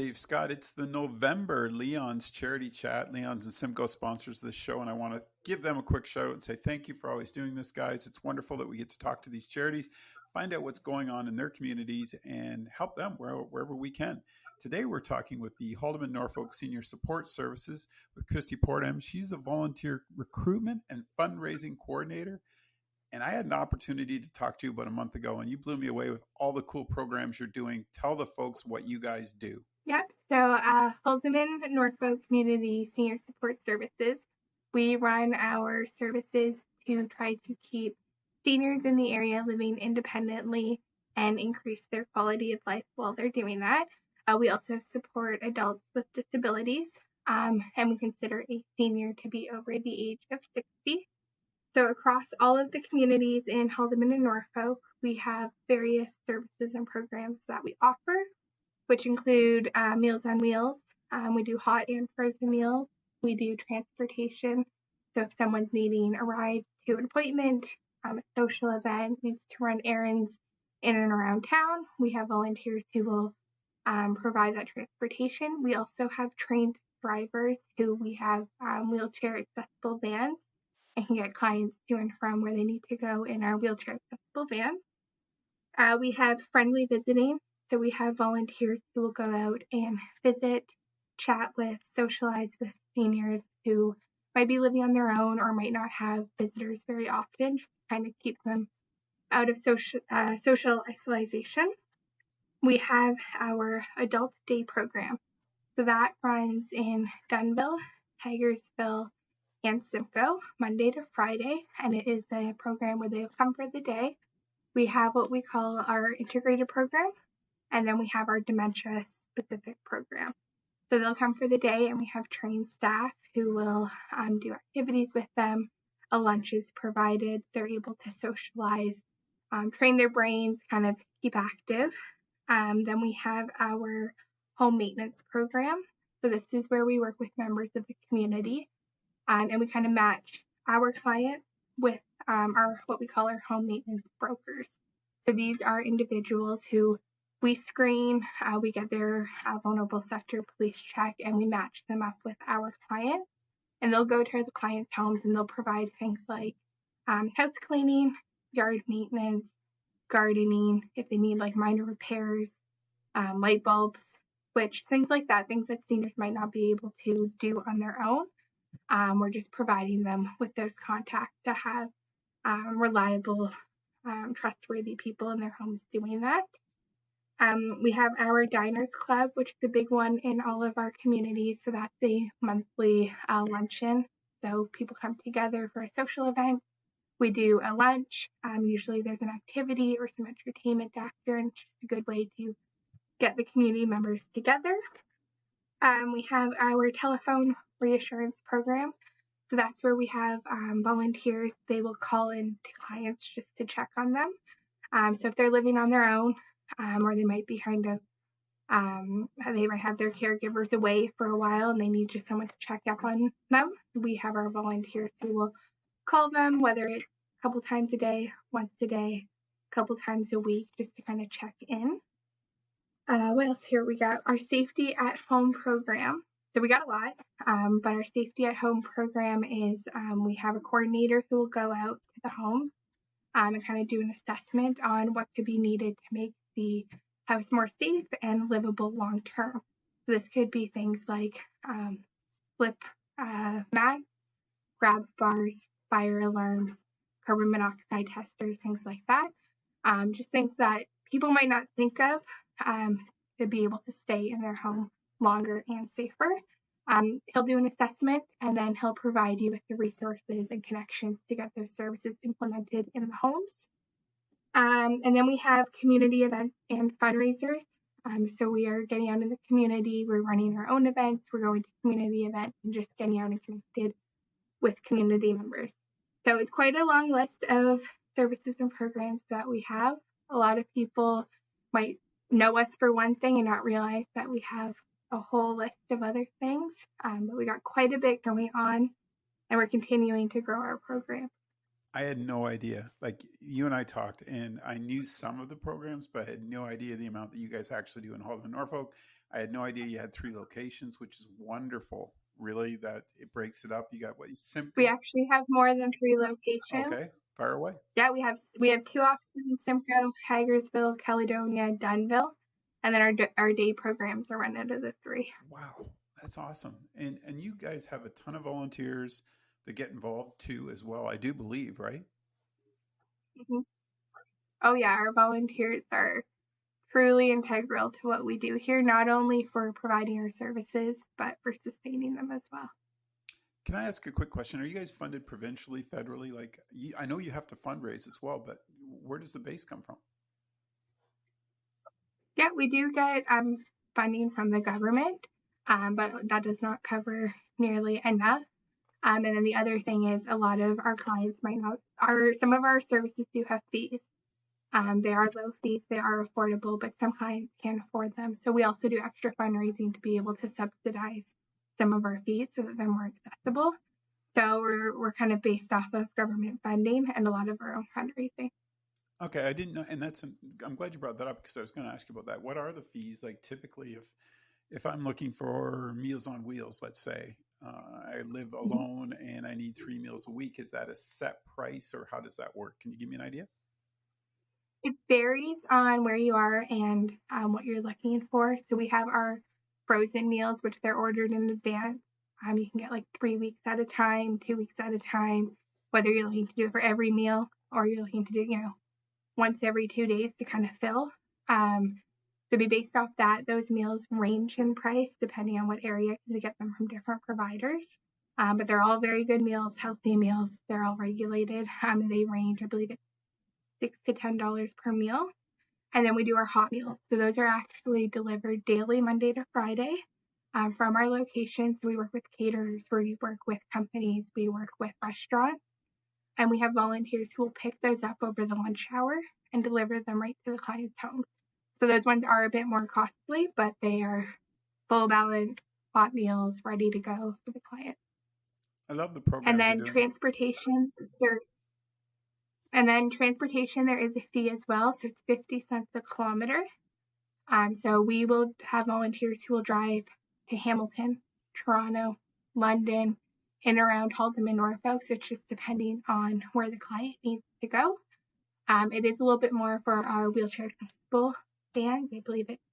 Dave Scott. It's the November Leon's Charity Chat. Leon's and Simcoe sponsors this show, and I want to give them a quick shout out and say thank you for always doing this, guys. It's wonderful that we get to talk to these charities, find out what's going on in their communities, and help them wherever we can. Today, we're talking with the Haldimand Norfolk Senior Support Services with Christi Portem. She's the volunteer recruitment and fundraising coordinator. And I had an opportunity to talk to you about a month ago, and you blew me away with all the cool programs you're doing. Tell the folks what you guys do. Yep. So Haldimand Norfolk Community Senior Support Services, we run our services to try to keep seniors in the area living independently and increase their quality of life while they're doing that. We also support adults with disabilities, and we consider a senior to be over the age of 60. So across all of the communities in Haldimand and Norfolk, we have various services and programs that we offer, which include Meals on Wheels. We do hot and frozen meals. We do transportation. So if someone's needing a ride to an appointment, a social event, needs to run errands in and around town, we have volunteers who will provide that transportation. We also have trained drivers who we have wheelchair accessible vans and can get clients to and from where they need to go in our wheelchair accessible vans. We have friendly visiting. So we have volunteers who will go out and visit, chat with, socialize with seniors who might be living on their own or might not have visitors very often, just to kind of keep them out of social isolation. We have our adult day program. So that runs in Dunville, Hagersville, and Simcoe, Monday to Friday, and it is a program where they'll come for the day. We have what we call our integrated program, and then we have our dementia-specific program. So they'll come for the day, and we have trained staff who will do activities with them. A lunch is provided. They're able to socialize, train their brains, kind of keep active. Then we have our home maintenance program. So this is where we work with members of the community, and we kind of match our client with our what we call our home maintenance brokers. So these are individuals who we screen, we get their vulnerable sector police check, and we match them up with our client. And they'll go to the client's homes and they'll provide things like house cleaning, yard maintenance, gardening, if they need like minor repairs, light bulbs, which things like that, things that seniors might not be able to do on their own. We're just providing them with those contacts to have reliable, trustworthy people in their homes doing that. We have our Diners Club, which is a big one in all of our communities. So that's a monthly luncheon. So people come together for a social event. We do a lunch. Usually there's an activity or some entertainment after, and it's just a good way to get the community members together. We have our telephone reassurance program. So that's where we have volunteers. They will call in to clients just to check on them. So if they're living on their own, or they might be kind of, they might have their caregivers away for a while and they need just someone to check up on them, we have our volunteers who will call them, whether it's a couple times a day, once a day, a couple times a week, just to kind of check in. What else here? We got our Safety at Home program. So we got a lot, but our Safety at Home program is we have a coordinator who will go out to the homes and kind of do an assessment on what could be needed to make the house more safe and livable long term. So this could be things like flip mats, grab bars, fire alarms, carbon monoxide testers, things like that. Just things that people might not think of to be able to stay in their home longer and safer. He'll do an assessment and then he'll provide you with the resources and connections to get those services implemented in the homes. And then we have community events and fundraisers. So we are getting out in the community, we're running our own events, we're going to community events and just getting out and connected with community members. So it's quite a long list of services and programs that we have. A lot of people might know us for one thing and not realize that we have a whole list of other things. But we got quite a bit going on and we're continuing to grow our program. I had no idea. Like you and I talked, and I knew some of the programs, but I had no idea the amount that you guys actually do in Haldimand Norfolk. I had no idea you had 3 locations, which is wonderful. Really, that it breaks it up. You got what, We Simcoe? actually have more than 3 locations. Okay, fire away. Yeah, we have 2 offices in Simcoe, Hagersville, Caledonia, Dunville, and then our day programs are run out of the 3. Wow, that's awesome. And you guys have a ton of volunteers that get involved too, as well. I do believe, right? Mm-hmm. Oh yeah, our volunteers are truly integral to what we do here, not only for providing our services, but for sustaining them as well. Can I ask a quick question? Are you guys funded provincially, federally? Like, I know you have to fundraise as well, but where does the base come from? Yeah, we do get funding from the government, but that does not cover nearly enough. And then the other thing is a lot of our clients might not, some of our services do have fees. They are low fees, they are affordable, but some clients can't afford them. So we also do extra fundraising to be able to subsidize some of our fees so that they're more accessible. So we're kind of based off of government funding and a lot of our own fundraising. Okay, I didn't know, and I'm glad you brought that up because I was going to ask you about that. What are the fees like typically if I'm looking for Meals on Wheels, let's say, I live alone and I need 3 meals a week. Is that a set price or how does that work? Can you give me an idea? It varies on where you are and what you're looking for. So we have our frozen meals, which they're ordered in advance. You can get like 3 weeks at a time, 2 weeks at a time, whether you're looking to do it for every meal or you're looking to do, once every 2 days to kind of fill. To be based off that, those meals range in price depending on what area because we get them from different providers. But they're all very good meals, healthy meals. They're all regulated. They range, I believe it's $6 to $10 per meal. And then we do our hot meals. So those are actually delivered daily, Monday to Friday, from our locations. So we work with caterers, we work with companies, we work with restaurants, and we have volunteers who will pick those up over the lunch hour and deliver them right to the client's home. So those ones are a bit more costly, but they are full balance hot meals ready to go for the client. I love the And programs you're then doing. transportation, there is a fee as well. So it's 50 cents a kilometer. So we will have volunteers who will drive to Hamilton, Toronto, London, and around Haldimand Norfolk. So it's just depending on where the client needs to go. It is a little bit more for our wheelchair accessible vans. I believe it's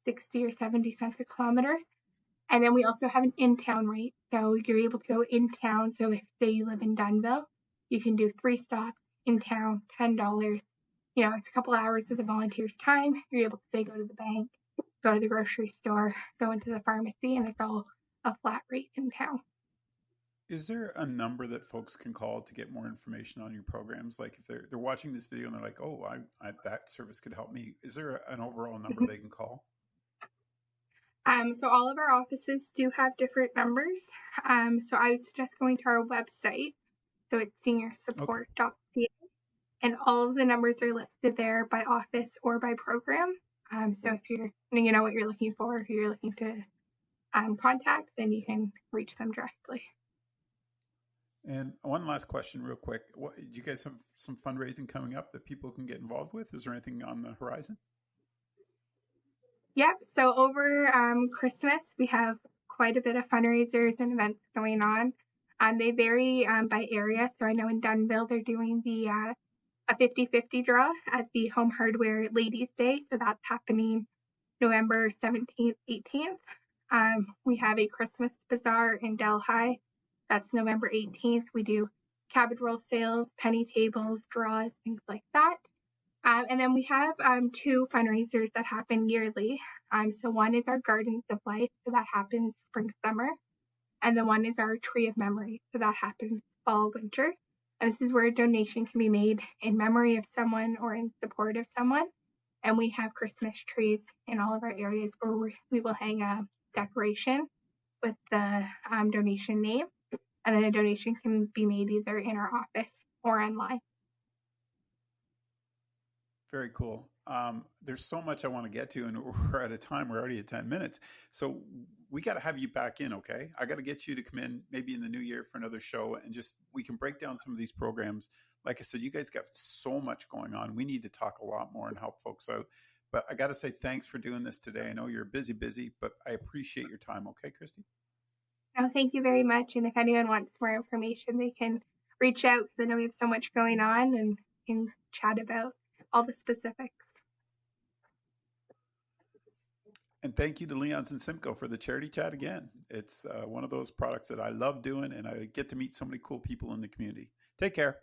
60 or 70 cents a kilometer. And then we also have an in-town rate. So you're able to go in town. So if say you live in Dunville, you can do 3 stops in town, $10. It's a couple hours of the volunteer's time. You're able to say go to the bank, go to the grocery store, go into the pharmacy, and it's all a flat rate in town. Is there a number that folks can call to get more information on your programs? Like if they're watching this video and they're like, "Oh, that service could help me." Is there an overall number they can call? So all of our offices do have different numbers. So I would suggest going to our website. So it's Okay. seniorsupport.ca, and all of the numbers are listed there by office or by program. So if you know what you're looking for, who you're looking to contact, then you can reach them directly. And one last question, real quick. Do you guys have some fundraising coming up that people can get involved with? Is there anything on the horizon? Yep. So over Christmas, we have quite a bit of fundraisers and events going on. They vary by area. So I know in Dunville, they're doing a 50-50 draw at the Home Hardware Ladies Day. So that's happening November 17th, 18th. We have a Christmas bazaar in Delhi. That's November 18th. We do cabbage roll sales, penny tables, draws, things like that. And then we have 2 fundraisers that happen yearly. So one is our Gardens of Life, so that happens spring, summer. And the one is our Tree of Memory, so that happens fall, winter. And this is where a donation can be made in memory of someone or in support of someone. And we have Christmas trees in all of our areas where we will hang a decoration with the donation name. And then a donation can be made either in our office or online. Very cool. There's so much I want to get to, and we're out of time. We're already at 10 minutes. So we got to have you back in, okay? I got to get you to come in maybe in the new year for another show and just we can break down some of these programs. Like I said, you guys got so much going on. We need to talk a lot more and help folks out. But I got to say thanks for doing this today. I know you're busy, but I appreciate your time. Okay, Christy? No, thank you very much. And if anyone wants more information, they can reach out because I know we have so much going on and can chat about all the specifics. And thank you to Leon's and Simcoe for the charity chat again. It's one of those products that I love doing, and I get to meet so many cool people in the community. Take care.